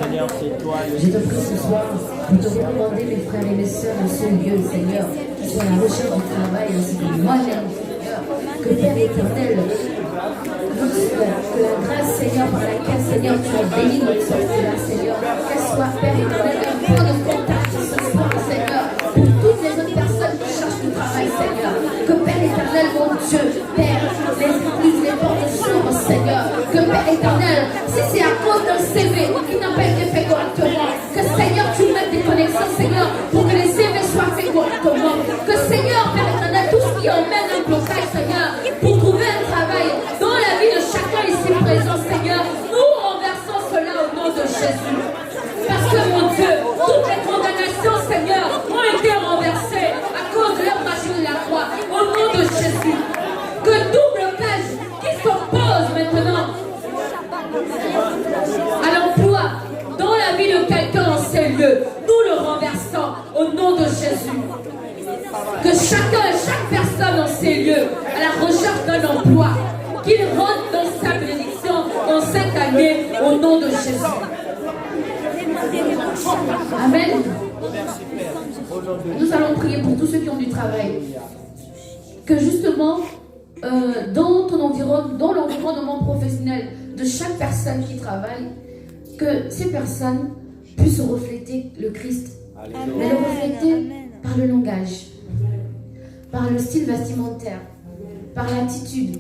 Seigneur, c'est toi. Je te prie ce soir de te recommander mes frères et mes sœurs dans ce lieu, Seigneur, qui sont à la recherche du travail ainsi que moi-même, Seigneur. Que Père éternel, que la grâce, Seigneur, par laquelle, Seigneur, tu as béni notre sortie là, Seigneur, qu'elle soit, Père éternel, un point de contact ce soir, Seigneur, pour toutes les autres personnes qui cherchent du travail, Seigneur. Que Père éternel, mon Dieu, Père, les églises, les portes s'ouvrent, Seigneur. Que Père éternel, si c'est à cause d'un CV qui n'a pas été fait correctement, que Seigneur, tu mettes des connexions, Seigneur, pour que les CV soient faits correctement. Que Seigneur, Père éternel, tout ce qui emmène un blocage, Seigneur, pour trouver un travail dans la vie de chacun ici présent, Seigneur, nous renversons cela au nom de Jésus. Parce que, mon Dieu, toutes les condamnations, Seigneur, ont été renversées à cause de leur passion de la croix, au nom de Jésus. Que tout blocage qui s'oppose maintenant à l'emploi dans la vie de quelqu'un en ces lieux, nous le renversons au nom de Jésus. Que chaque personne en ces lieux, à la recherche d'un emploi, qu'il rentre dans sa bénédiction en cette année au nom de Jésus. Amen. Nous allons prier pour tous ceux qui ont du travail. Que justement, dans ton environnement, dans l'environnement professionnel de chaque personne qui travaille, que ces personnes puissent refléter le Christ. Mais le refléter par le langage, par le style vestimentaire, par l'attitude.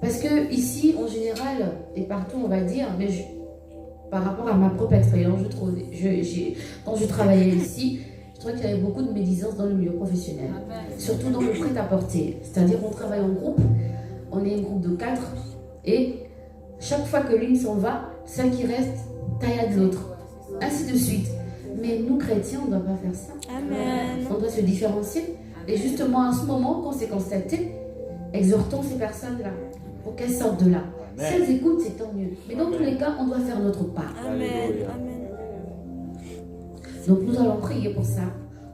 Parce que ici, en général, et partout on va dire, mais par rapport à ma propre expérience, je trouve, quand je travaillais ici, je trouvais qu'il y avait beaucoup de médisance dans le milieu professionnel. Surtout dans le prêt-à-porter. C'est-à-dire qu'on travaille en groupe, on est un groupe de 4, et chaque fois que l'une s'en va, celle qui reste taille de l'autre. Ainsi de suite. Mais nous, chrétiens, on ne doit pas faire ça. Amen. On doit se différencier. Et justement, à ce moment, quand c'est constaté, exhortons ces personnes-là pour qu'elles sortent de là. Amen. Si elles écoutent, c'est tant mieux. Mais dans tous les cas, on doit faire notre part. Amen. Amen. Donc nous allons prier pour ça,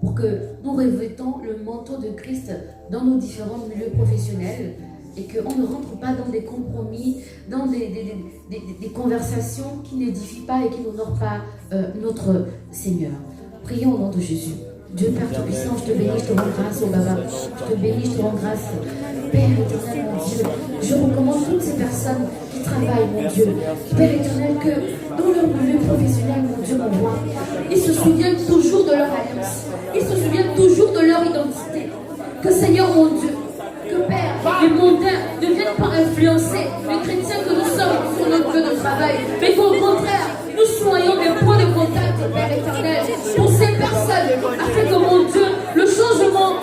pour que nous revêtons le manteau de Christ dans nos différents milieux professionnels et qu'on ne rentre pas dans des compromis, dans des conversations qui n'édifient pas et qui n'honorent pas notre Seigneur. Prions au nom de Jésus. Dieu Père Tout-Puissant, je te bénis, je te rends grâce, oh Baba. Je te bénis, je te rends grâce. Père éternel, mon Dieu, je recommande toutes ces personnes qui travaillent, mon Dieu. Père éternel, que dans leur milieu professionnel, mon Dieu, mon roi, ils se souviennent toujours de leur alliance. Ils se souviennent toujours de leur identité. Que Seigneur, mon Dieu, que Père, les mondains ne viennent pas influencer les chrétiens que nous sommes sur notre lieu de travail, mais qu'au contraire, nous soyons des points de contact, Père éternel, pour ces personnes, afin que, mon Dieu, le changement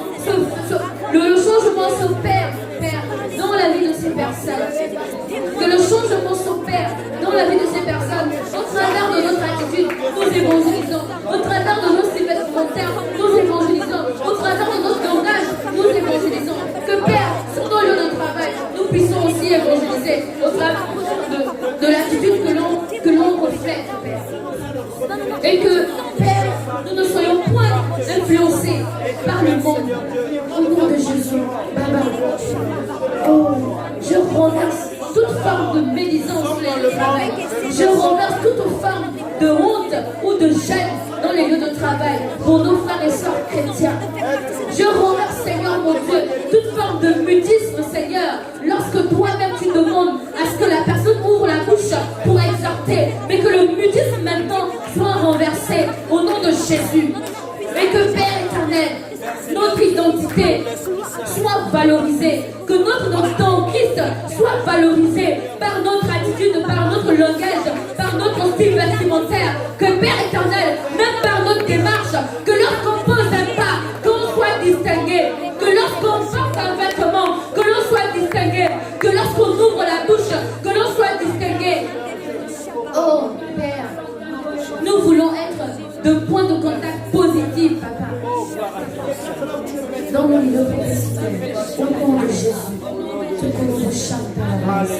s'opère, Père, dans la vie de ces personnes. Que le changement s'opère dans la vie de ces personnes, au travers de notre attitude, nous évangélisons, au travers de nos styles vestimentaires, nous évangélisons, au travers de notre langage, nous évangélisons. Que Père, sur nos lieux de travail, nous puissions aussi évangéliser au travers de l'attitude que l'on reflète, Père. Et que, Père, nous ne soyons point influencés par le monde. Au nom de Jésus, Baba. Oh, je renverse toute forme de médisance dans le travail. Je renverse toute forme de honte ou de gêne dans les lieux de travail pour nos frères et sœurs chrétiens. Je renverse, Seigneur mon Dieu, toute forme de mutisme, Seigneur, lorsque toi-même tu demandes à ce que la personne ouvre la bouche pour exhorter, mais que le mutisme maintenant soit renversé au nom de Jésus. Et que Père éternel, notre identité soit valorisée, que notre identité en Christ soit valorisée par notre attitude, par notre langage, par notre style vestimentaire, que Père éternel, même par notre démarche, que lorsqu'on pose un pas, qu'on soit distingué, que lorsqu'on porte un vêtement, que l'on soit distingué, que lorsqu'on ouvre la bouche, que l'on soit distingué. Oh Père, nous voulons être de points de contact positifs, Papa. Dans le milieu professionnel, au nom de Jésus, ce que nous chantons à la base,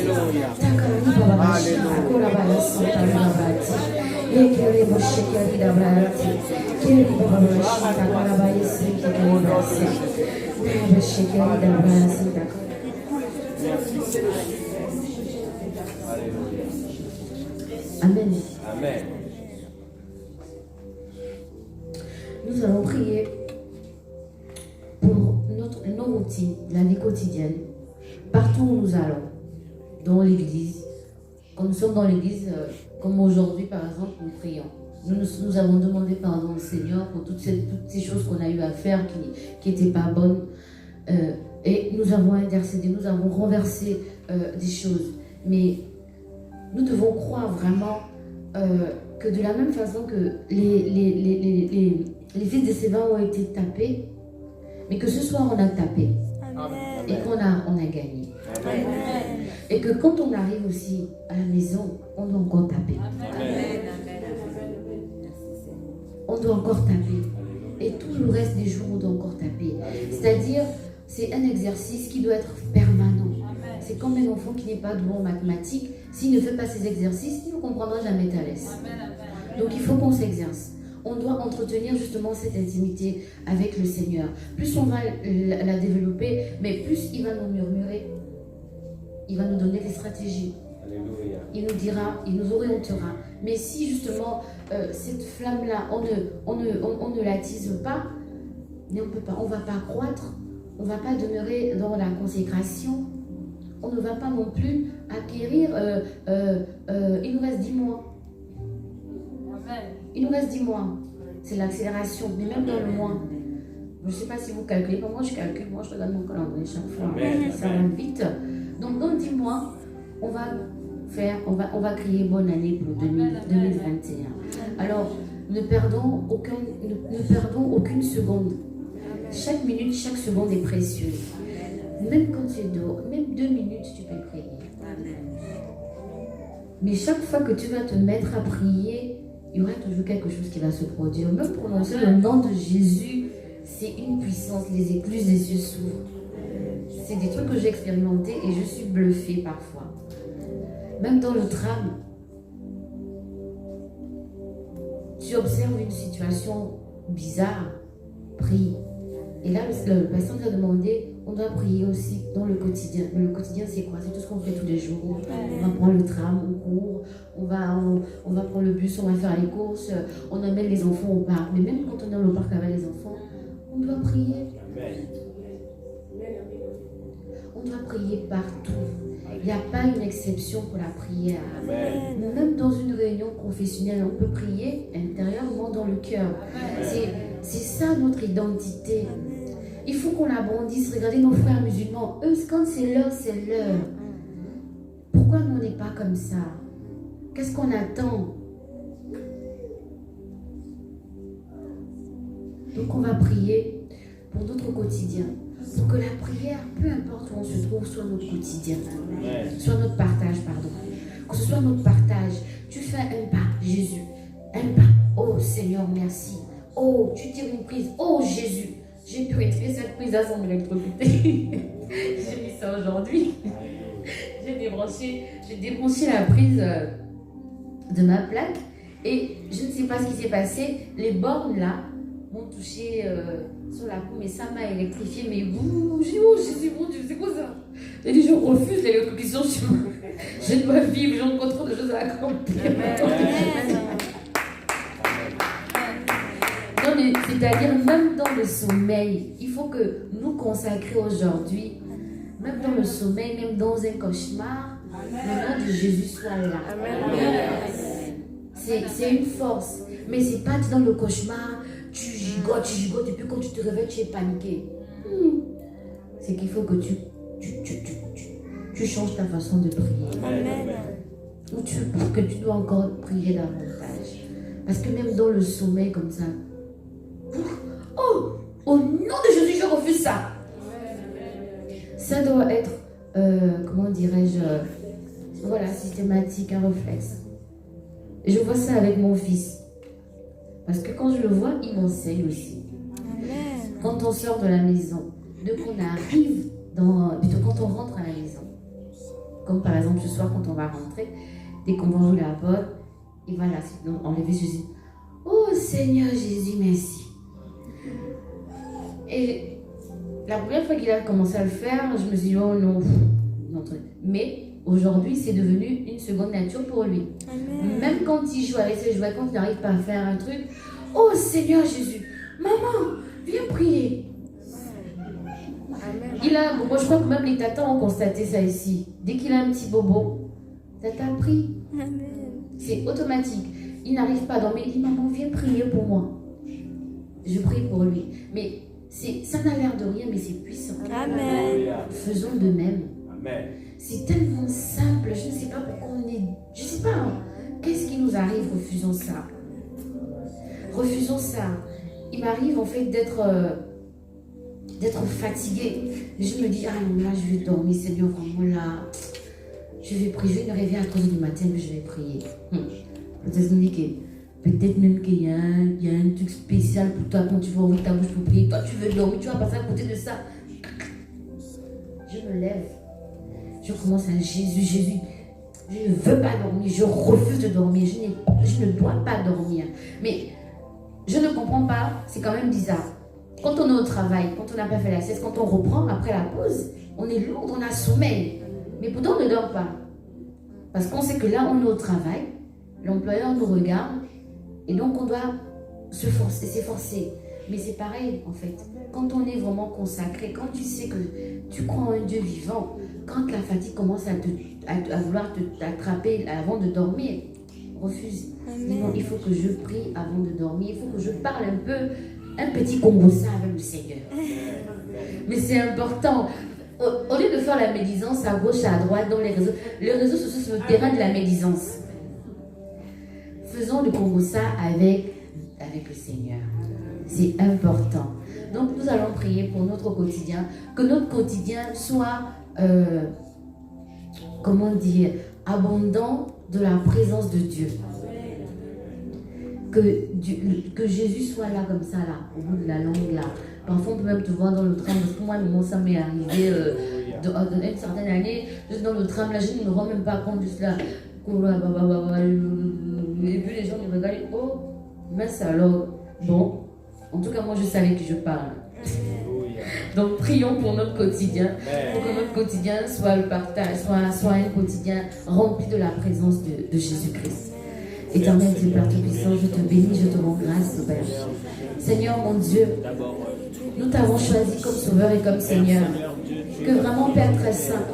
Amen. Amen. Nous allons prier pour nos routines, la vie quotidienne, partout où nous allons, dans l'église. Quand nous sommes dans l'église, comme aujourd'hui par exemple, nous prions. Nous avons demandé pardon au Seigneur pour toutes ces choses qu'on a eu à faire qui n'étaient pas bonnes. Et nous avons intercédé, nous avons renversé des choses. Mais nous devons croire vraiment que de la même façon que les fils de Séva ont été tapés, mais que ce soir on a tapé. Amen. Et qu'on a gagné. Amen. Et que quand on arrive aussi à la maison, on doit encore taper. Amen. On doit encore taper. Et tout le reste des jours, on doit encore taper. C'est-à-dire, c'est un exercice qui doit être permanent. C'est comme un enfant qui n'est pas bon en mathématiques. S'il ne fait pas ces exercices, il ne comprendra jamais Thalès. Donc il faut qu'on s'exerce. On doit entretenir justement cette intimité avec le Seigneur. Plus on va la développer, mais plus il va nous murmurer. Il va nous donner des stratégies. Alléluia. Il nous dira, il nous orientera. Mais si justement cette flamme-là, on ne l'attise pas, mais on peut pas, on ne va pas croître, on ne va pas demeurer dans la consécration, on ne va pas non plus acquérir. Il nous reste 10 mois. Il nous reste 10 mois. C'est l'accélération, mais même dans le mois. Je ne sais pas si vous calculez, mais moi je calcule, moi je regarde mon calendrier chaque fois. Ça va vite. Donc dans 10 mois, on va crier bonne année pour 2021. Alors, ne perdons aucune seconde. Chaque minute, chaque seconde est précieuse. Même quand tu es dehors, même 2 minutes, tu peux prier. Mais chaque fois que tu vas te mettre à prier, il y aura toujours quelque chose qui va se produire. Même prononcer le nom de Jésus, c'est une puissance. Les écluses des yeux s'ouvrent. C'est des trucs que j'ai expérimentés et je suis bluffée parfois. Même dans le tram, tu observes une situation bizarre, prie. Et là, le pasteur nous a demandé, on doit prier aussi dans le quotidien. Mais le quotidien, c'est quoi? C'est tout ce qu'on fait tous les jours. On va prendre le tram, on court, on va prendre le bus, on va faire les courses, on amène les enfants au parc. Mais même quand on est au parc avec les enfants, on doit prier. On doit prier partout. Il n'y a pas une exception pour la prière. Amen. Même dans une réunion professionnelle, on peut prier intérieurement dans le cœur. C'est ça notre identité. Il faut qu'on la brandisse. Regardez nos frères musulmans. Eux, quand c'est l'heure, c'est l'heure. Pourquoi nous, on n'est pas comme ça? Qu'est-ce qu'on attend? Donc on va prier pour notre quotidien. Pour que la prière, peu importe où on se trouve, soit notre quotidien, soit notre partage, pardon. Que ce soit notre partage. Tu fais un pas, Jésus, un pas. Oh Seigneur, merci. Oh, tu tires une prise. Oh Jésus, j'ai pu retirer cette prise à son électrocuté. J'ai mis ça aujourd'hui. J'ai débranché la prise de ma plaque et je ne sais pas ce qui s'est passé. Les bornes là m'ont touché sur la peau, mais ça m'a électrifié. Mais j'ai oh Jésus, mon Dieu, c'est quoi ça? J'ai dit, je refuse l'électrocution. Je dois vivre, j'ai encore trop de choses à accomplir. C'est-à-dire, même dans le sommeil, il faut que nous consacrer aujourd'hui, même dans le sommeil, même dans un cauchemar, le nom de Jésus soit là. C'est une force. Mais c'est pas dans le cauchemar, tu gigotes, et puis quand tu te réveilles, tu es paniqué. C'est qu'il faut que tu changes ta façon de prier. Ou que tu dois encore prier davantage. Parce que même dans le sommeil comme ça, oh, au nom de Jésus, je refuse ça. Ça doit être, comment dirais-je, voilà, systématique, un réflexe. Et je vois ça avec mon fils. Parce que quand je le vois, il m'enseigne aussi. Amen. Quand on sort de la maison, dès qu'on arrive, plutôt quand on rentre à la maison, comme par exemple ce soir quand on va rentrer, dès qu'on va ouvrir la porte, il va là, enlever Jésus. Oh Seigneur Jésus, merci. Et la première fois qu'il a commencé à le faire, je me suis dit, oh non. Mais Aujourd'hui, c'est devenu une seconde nature pour lui. Amen. Même quand il joue avec ses jouets, quand il n'arrive pas à faire un truc, oh Seigneur Jésus, maman, viens prier. Amen. Moi je crois que même les tatas ont constaté ça ici. Dès qu'il a un petit bobo, tata prie. Amen. C'est automatique. Il n'arrive pas à dormir, il dit maman, viens prier pour moi. Je prie pour lui. Mais ça n'a l'air de rien, mais c'est puissant. Amen. Faisons de même. Amen. C'est tellement simple, je ne sais pas pourquoi on est... Je ne sais pas, hein. Qu'est-ce qui nous arrive? Refusons ça. Refusons ça. Il m'arrive en fait d'être fatiguée. Je me dis, ah non, là je vais dormir, Seigneur, vraiment là. Je vais prier, je vais me réveiller à 3h du matin, mais je vais prier. Peut-être même qu'il y a un truc spécial pour toi quand tu vas ouvrir ta bouche pour prier. Toi, tu veux dormir, tu vas passer à côté de ça. Je me lève. Je commence à Jésus, je ne veux pas dormir, je refuse de dormir, je ne dois pas dormir. Mais je ne comprends pas, c'est quand même bizarre. Quand on est au travail, quand on n'a pas fait la sieste, quand on reprend après la pause, on est lourd, on a sommeil. Mais pourtant on ne dort pas. Parce qu'on sait que là on est au travail, l'employeur nous regarde, et donc on doit s'efforcer. Mais c'est pareil en fait. Quand on est vraiment consacré, quand tu sais que tu crois en un Dieu vivant, quand la fatigue commence à vouloir t'attraper avant de dormir, refuse. Dis non, il faut que je prie avant de dormir, il faut que je parle un petit congossa avec le Seigneur. Mais c'est important. Au lieu de faire la médisance à gauche, à droite, dans les réseaux sociaux, c'est le terrain de la médisance. Faisons le congossa avec le Seigneur. C'est important. Donc nous allons prier pour notre quotidien, que notre quotidien soit, comment dire, abondant de la présence de Dieu. Que Jésus soit là comme ça, là, au bout de la langue, là. Parfois on peut même te voir dans le tram, parce que moi, ça m'est arrivé dans une certaine année, juste dans le tram, là, je ne me rends même pas compte, juste là. Et puis les gens me regardent, oh, mince alors, bon. En tout cas, moi, je savais que je parle. Donc, prions pour notre quotidien, pour que notre quotidien soit le partage, soit un quotidien rempli de la présence de Jésus-Christ. Éternel Dieu, Père Tout-Puissant, je te bénis, je te rends grâce, Père. Seigneur, mon Dieu, nous t'avons choisi comme Sauveur et comme Seigneur. Que vraiment, Père très saint,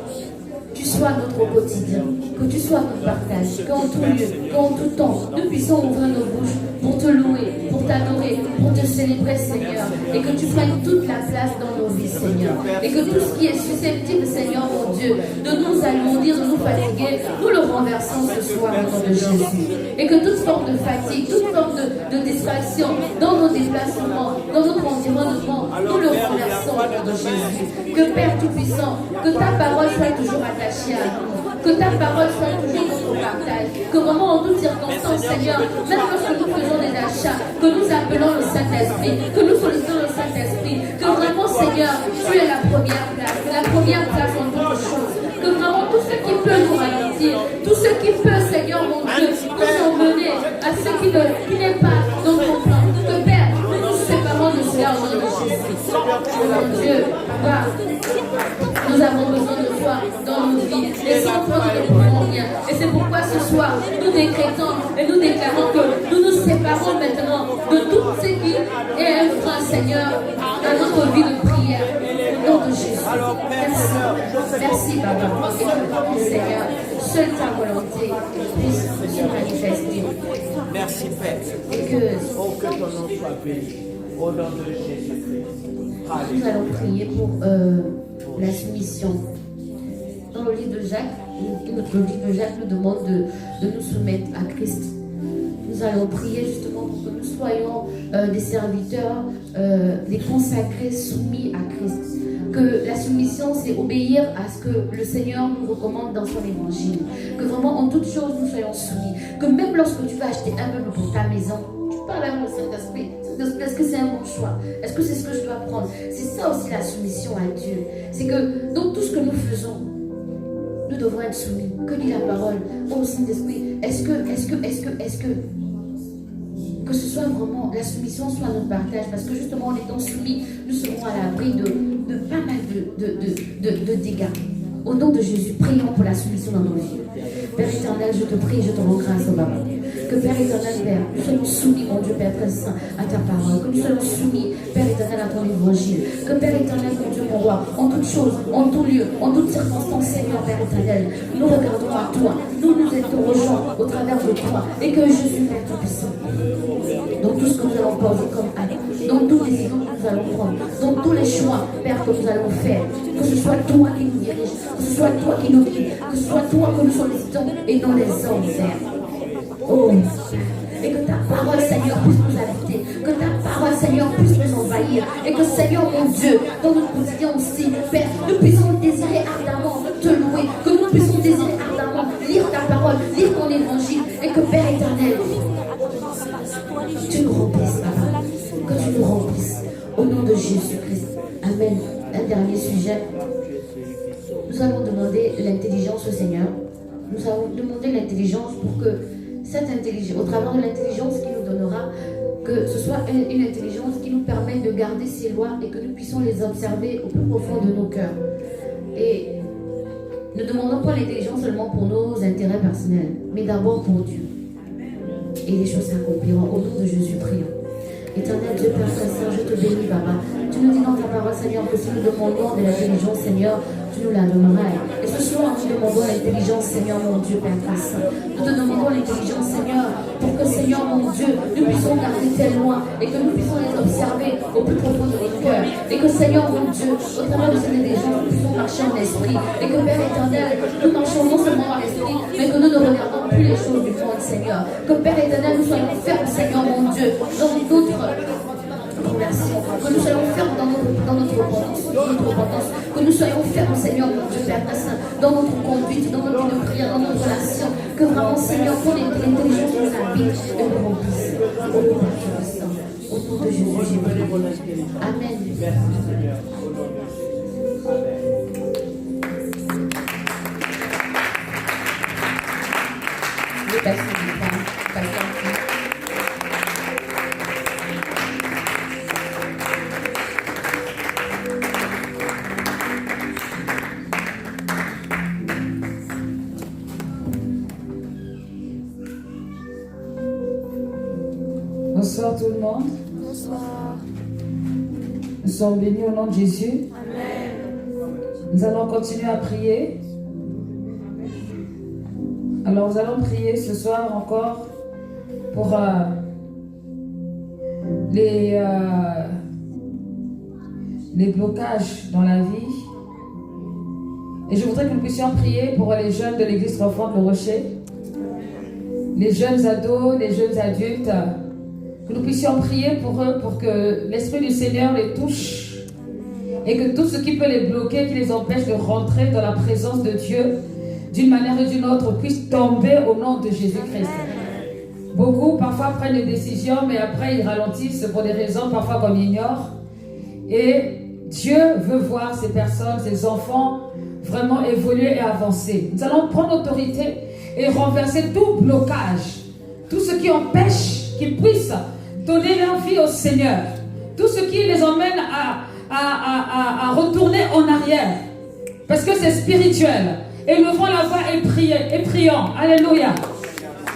tu sois notre quotidien, que tu sois notre partage, qu'en tout lieu, qu'en tout temps, nous puissions ouvrir nos bouches pour te louer, pour t'adorer, pour te célébrer, Seigneur, et que tu prennes toute la place dans nos vies, Seigneur, et que tout ce qui est susceptible, Seigneur, mon Dieu, de nous alourdir, de nous fatiguer, nous le renversons ce soir au nom de Jésus, et que toute forme de fatigue, toute forme de distraction dans nos déplacements, dans notre environnement, nous le renversons au nom de Jésus. Que Père Tout-Puissant, que ta parole soit toujours attachée à nous. Que ta parole soit toujours notre partage. Que vraiment en toutes circonstances, Seigneur, même lorsque nous faisons des achats, que nous appelons le Saint-Esprit, que nous sollicitons le Saint-Esprit, que vraiment, Seigneur, tu es la première place en toutes choses. Que vraiment tout ce qui peut nous ralentir, tout ce qui peut, Seigneur, mon Dieu, nous emmener à ce qui n'est pas dans ton plan. Que Père, nous nous séparons de cela au nom de Jésus. Mon Dieu, Papa, nous avons besoin de toi dans nos vies. Et sans toi, nous ne pouvons rien. Et c'est pourquoi ce soir, nous décrétons et nous déclarons que nous nous séparons maintenant de tout ce qui est un frein, Seigneur, dans notre vie de prière. Au nom de Jésus. Merci. Merci, Papa. Et que, Seigneur, seule ta volonté puisse se manifester. Merci, Père. Et que ton nom soit béni. Au nom de Jésus-Christ. nous allons prier pour la soumission. Dans le livre de Jacques, notre livre de Jacques nous demande de nous soumettre à Christ. Nous allons prier justement pour que nous soyons des serviteurs, des consacrés soumis à Christ. Que la soumission, c'est obéir à ce que le Seigneur nous recommande dans son évangile. Que vraiment, en toutes choses, nous soyons soumis. Que même lorsque tu vas acheter un meuble pour ta maison, tu parles avec le Saint-Esprit. Est-ce que c'est un bon choix? Est-ce que c'est ce que je dois prendre? C'est ça aussi la soumission à Dieu. C'est que dans tout ce que nous faisons, nous devons être soumis. Que dit la parole? Oh Saint-Esprit, est-ce que ce soit vraiment, la soumission soit notre partage, parce que justement en étant soumis, nous serons à l'abri de pas mal de dégâts. Au nom de Jésus, prions pour la soumission dans nos vies. Père éternel, je te prie, je te rends grâce au Papa. Que Père éternel, Père, nous soyons soumis, mon Dieu, Père très saint, à ta parole. Que nous soyons soumis, Père éternel, à ton évangile. Que Père éternel, mon Dieu, mon roi, en toutes choses, en tout lieu, en toutes circonstances, Seigneur, Père éternel, nous regardons à toi. Nous nous interrogeons au travers de toi. Et que Jésus, Père tout-puissant, dans tout ce que nous allons poser comme acte, dans toutes les décisions que nous allons prendre, dans tous les choix, Père, que nous allons faire, que ce soit toi qui nous dirige, que ce soit toi qui nous guide, que ce soit toi que nous sollicitons et non les hommes, Père. Oh, et que ta parole, Seigneur, puisse nous habiter, que ta parole, Seigneur, puisse nous envahir, et que, Seigneur, mon Dieu, dans notre quotidien aussi, Père, nous puissions désirer ardemment te louer, que nous puissions désirer ardemment lire ta parole, lire ton évangile, et que, Père éternel, tu nous remplisses, Papa, que tu nous remplisses, au nom de Jésus-Christ. Amen. Un dernier sujet. Nous allons demander l'intelligence au Seigneur. Nous allons demander l'intelligence pour que cette intelligence, au travers de l'intelligence qu'il nous donnera, que ce soit une intelligence qui nous permette de garder ses lois et que nous puissions les observer au plus profond de nos cœurs. Et ne demandons pas l'intelligence seulement pour nos intérêts personnels, mais d'abord pour Dieu. Et les choses s'accompliront. Au nom de Jésus, prions. Éternel Dieu, Père Saint, je te bénis, Papa. Tu nous dis dans ta parole, Seigneur, que si nous demandons de l'intelligence, Seigneur, tu nous la donneras. Et ce soir, nous demandons l'intelligence, Seigneur, mon Dieu, Père Saint. Nous te demandons l'intelligence, Seigneur, pour que, Seigneur, mon Dieu, nous puissions garder tes lois et que nous puissions les observer au plus profond de notre cœur. Et que, Seigneur, mon Dieu, au travers de cette intelligence, nous puissions marcher en esprit. Et que, Père éternel, nous marchons non seulement en esprit, mais que nous ne regardons plus les choses du monde, Seigneur. Que, Père éternel, nous soyons fermes, Seigneur, mon Dieu, dans notre conversion, que nous soyons fermes dans notre repentance, que nous soyons fermes, Seigneur, mon Dieu, Père Saint, dans notre conduite, dans notre vie de prière, dans notre relation, que vraiment, Seigneur, ton intelligence nous habite et nous remplisse. Au nom de Jésus, au nom de Jésus, j'ai prié. Amen. Merci, Bonsoir tout le monde. Bonsoir. Nous sommes bénis au nom de Jésus. Amen. Nous allons continuer à prier. Alors nous allons prier ce soir encore pour les blocages dans la vie. Et je voudrais que nous puissions prier pour les jeunes de l'église Enfants de Le Rocher, les jeunes ados, les jeunes adultes, que nous puissions prier pour eux, pour que l'Esprit du Seigneur les touche et que tout ce qui peut les bloquer, qui les empêche de rentrer dans la présence de Dieu d'une manière ou d'une autre, puisse tomber au nom de Jésus-Christ. Beaucoup parfois prennent des décisions, mais après ils ralentissent pour des raisons parfois qu'on ignore. Et Dieu veut voir ces personnes, ces enfants vraiment évoluer et avancer. Nous allons prendre autorité et renverser tout blocage, tout ce qui empêche qu'ils puissent donner leur vie au Seigneur, tout ce qui les emmène à retourner en arrière, parce que c'est spirituel. Et nous levons la voix et prions. Alléluia.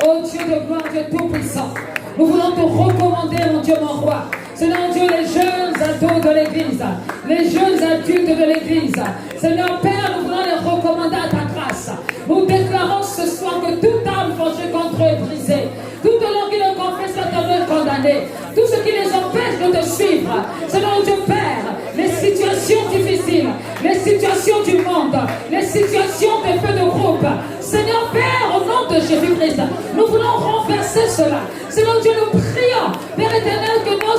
Oh Dieu de gloire, Dieu tout-puissant, nous voulons te recommander, mon Dieu, mon roi. Seigneur Dieu, les jeunes ados de l'église, les jeunes adultes de l'église, Seigneur Père, nous voulons les recommander à ta grâce. Nous déclarons ce soir que toute âme forgée contre eux est brisée. Toute langue qui le confesse est condamnée. Tout ce qui les empêche de te suivre, Seigneur Dieu Père, les situations difficiles, les situations du monde, les situations des feux de groupe, Seigneur Père, au nom de Jésus-Christ, nous voulons renverser cela. Seigneur Dieu, nous prions, Père éternel, que nos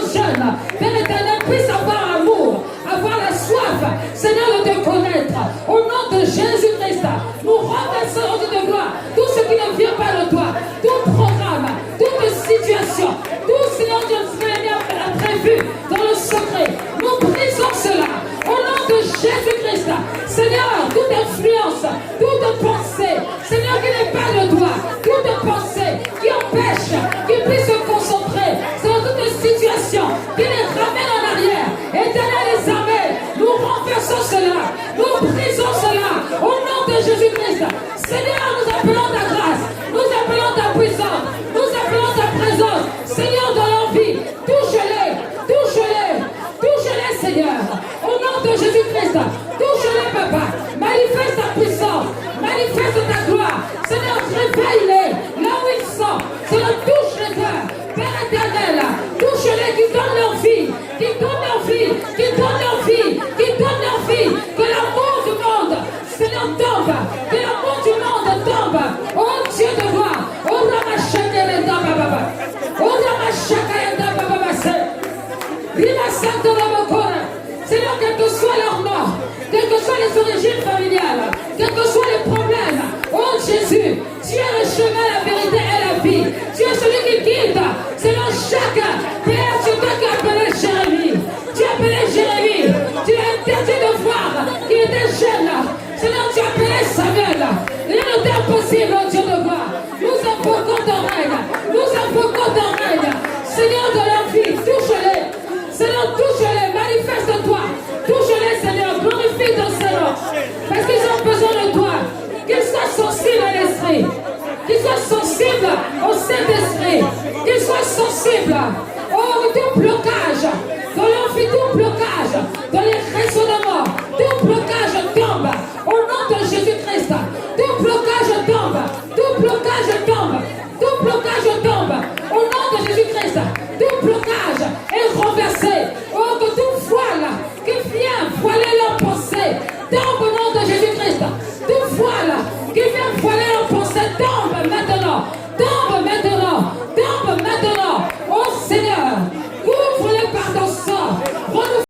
jeunes, Père éternel, puissent avoir amour, avoir la soif, Seigneur, de te connaître. Au nom de Jésus-Christ, nous renversons au Dieu de gloire tout ce qui ne vient pas de toi, tout programme, toute situation, tout Seigneur Dieu, Seigneur, a prévu dans le secret. Nous brisons cela. Au nom de Jésus-Christ, Seigneur, toute influence, toute pensée, Seigneur, qui n'est pas de toi, toute pensée qui empêche qu'ils puissent se concentrer sur toute situation qui les ramène en arrière, éternel les armées, nous renversons cela, nous brisons cela, vie. Tu es celui qui guide selon chacun. Père, c'est toi qui as appelé Jérémie. Tu as appelé Jérémie. Tu as interdit de voir qu'il était jeune. Seigneur, tu as appelé Samuel. Rien n'est impossible, oh Dieu de gloire. Nous invoquons ton règne. Nous invoquons ton règne. Seigneur de leur vie, touche-les. Seigneur, touche-les. Manifeste-toi. Touche-les, Seigneur. Glorifie ton Seigneur. Parce qu'ils ont besoin de toi. Qu'ils soient sensibles à l'esprit. Qu'ils soient sensibles au Saint-Esprit. Qu'ils soient sensibles tout blocage. Dans leur vie, tout blocage. Dans les réseaux de